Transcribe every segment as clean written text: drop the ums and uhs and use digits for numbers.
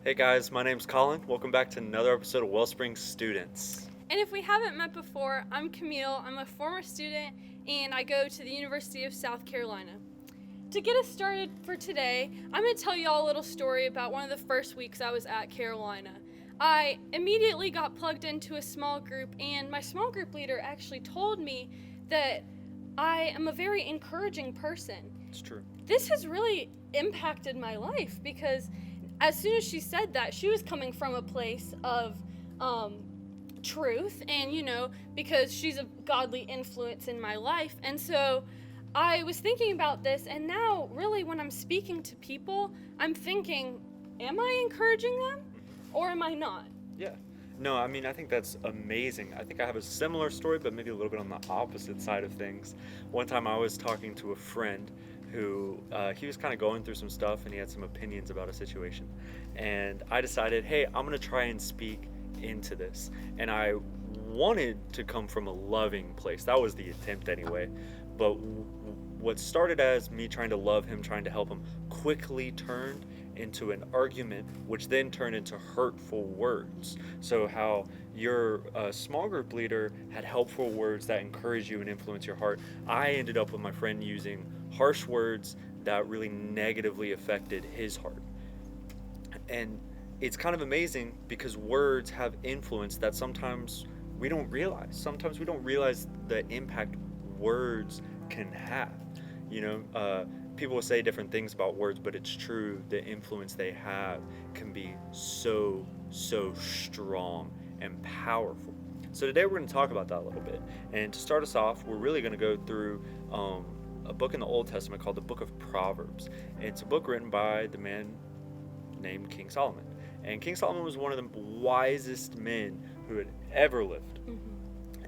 Hey guys, my name's Colin. Welcome back to another episode of Wellspring Students. And if we haven't met before, I'm Camille. I'm a former student and I go to the University of South Carolina. To get us started for today, I'm going to tell you all a little story about one of the first weeks I was at Carolina. I immediately got plugged into a small group, and my small group leader actually told me that I am a very encouraging person. It's true. This has really impacted my life because as soon as she said that, she was coming from a place of truth, and because she's a godly influence in my life. And so I was thinking about this, and now really when I'm speaking to people, I'm thinking, am I encouraging them or am I not? Yeah. No, I think that's amazing. I think I have a similar story, but maybe a little bit on the opposite side of things. One time I was talking to a friend who he was kind of going through some stuff and he had some opinions about a situation. And I decided, hey, I'm going to try and speak into this. And I wanted to come from a loving place. That was the attempt anyway. But what started as me trying to love him, trying to help him, quickly turned into an argument, which then turned into hurtful words. So how your small group leader had helpful words that encourage you and influence your heart, I ended up with my friend using harsh words that really negatively affected his heart. And it's kind of amazing because words have influence that sometimes we don't realize. Sometimes we don't realize the impact words can have. People will say different things about words, but it's true. The influence they have can be so strong and powerful. So today we're going to talk about that a little bit. And to start us off, we're really going to go through a book in the Old Testament called the Book of Proverbs. And it's a book written by the man named King Solomon. And King Solomon was one of the wisest men who had ever lived.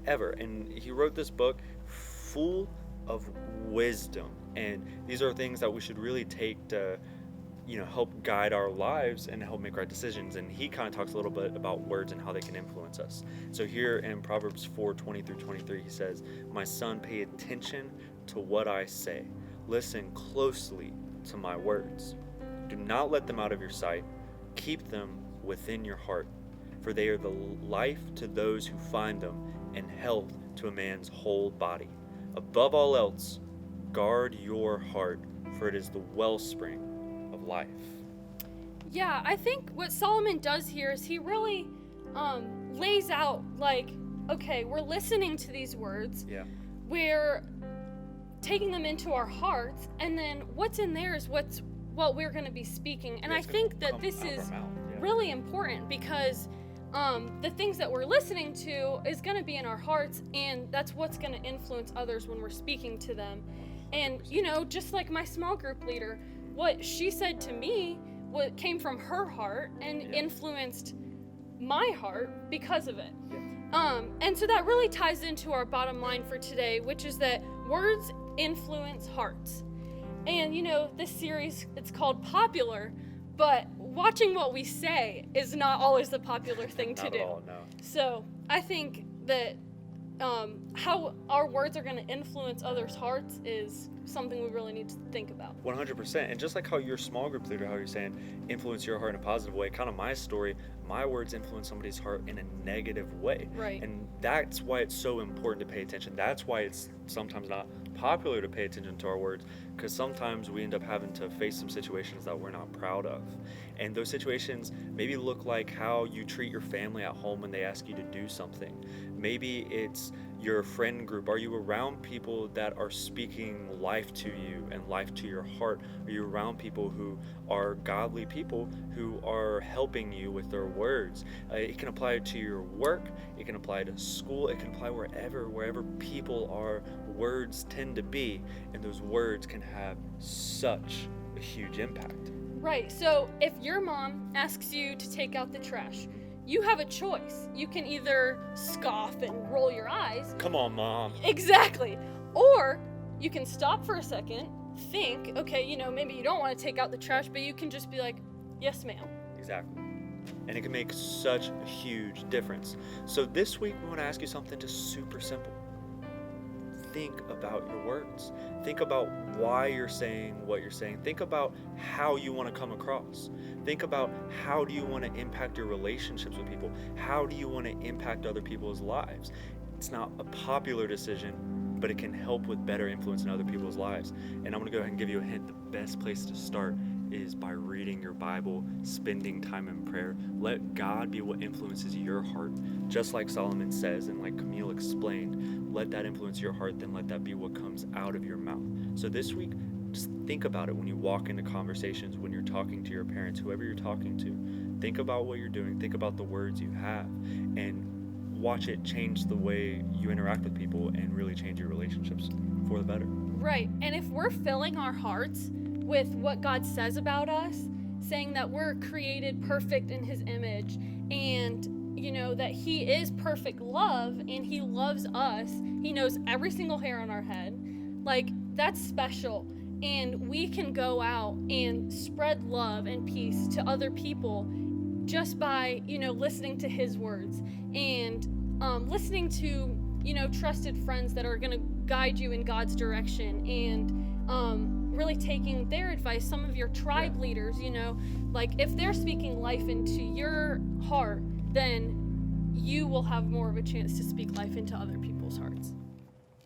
Ever. And he wrote this book full of wisdom. And these are things that we should really take to, help guide our lives and help make right decisions. And he kind of talks a little bit about words and how they can influence us. So here in Proverbs 4:20 through 23, he says, "My son, pay attention to what I say. Listen closely to my words. Do not let them out of your sight. Keep them within your heart, for they are the life to those who find them and health to a man's whole body. Above all else, guard your heart, for it is the wellspring of life." Yeah, I think what Solomon does here is he really lays out, like, okay, we're listening to these words. Yeah. We're taking them into our hearts, and then what's in there is what we're going to be speaking. And I think that this is really important because the things that we're listening to is going to be in our hearts, and that's what's going to influence others when we're speaking to them. And just like my small group leader, what she said to me what came from her heart and influenced my heart because of it. And so that really ties into our bottom line for today, which is that words influence hearts. And this series, it's called Popular, but watching what we say is not always the popular thing to Not do. at all, no. So I think that how our words are going to influence others' hearts is something we really need to think about. 100%. And just like how your small group leader, how you're saying, influence your heart in a positive way, kind of my story, my words influence somebody's heart in a negative way. Right. And that's why it's so important to pay attention. That's why it's sometimes not popular to pay attention to our words, because sometimes we end up having to face some situations that we're not proud of. And those situations maybe look like how you treat your family at home when they ask you to do something. Maybe it's your friend group. Are you around people that are speaking life to you and life to your heart? Are you around people who are godly people who are helping you with their words? It can apply to your work. It can apply to school. It can apply wherever people are. Words tend to be, and those words can have such a huge impact. Right. So if your mom asks you to take out the trash, you have a choice. You can either scoff and roll your eyes. Come on, Mom. Exactly. Or you can stop for a second, think, okay, maybe you don't want to take out the trash, but you can just be like, yes, ma'am. Exactly. And it can make such a huge difference. So this week we want to ask you something just super simple. think about your words. Think about why you're saying what you're saying. Think about how you want to come across. Think about how do you want to impact your relationships with people? How do you want to impact other people's lives? It's not a popular decision, but it can help with better influence in other people's lives. And I'm going to go ahead and give you a hint. The best place to start is by reading your Bible, spending time in prayer. Let God be what influences your heart. Just like Solomon says and like Camille explained, let that influence your heart, then let that be what comes out of your mouth. So this week, just think about it when you walk into conversations, when you're talking to your parents, whoever you're talking to. Think about what you're doing. Think about the words you have, and watch it change the way you interact with people and really change your relationships for the better. Right. And if we're filling our hearts with what God says about us, saying that we're created perfect in his image, and that he is perfect love and he loves us, he knows every single hair on our head, like, that's special. And we can go out and spread love and peace to other people just by listening to his words, and listening to trusted friends that are going to guide you in God's direction, and really taking their advice. Some of your tribe leaders, like, if they're speaking life into your heart, then you will have more of a chance to speak life into other people's hearts.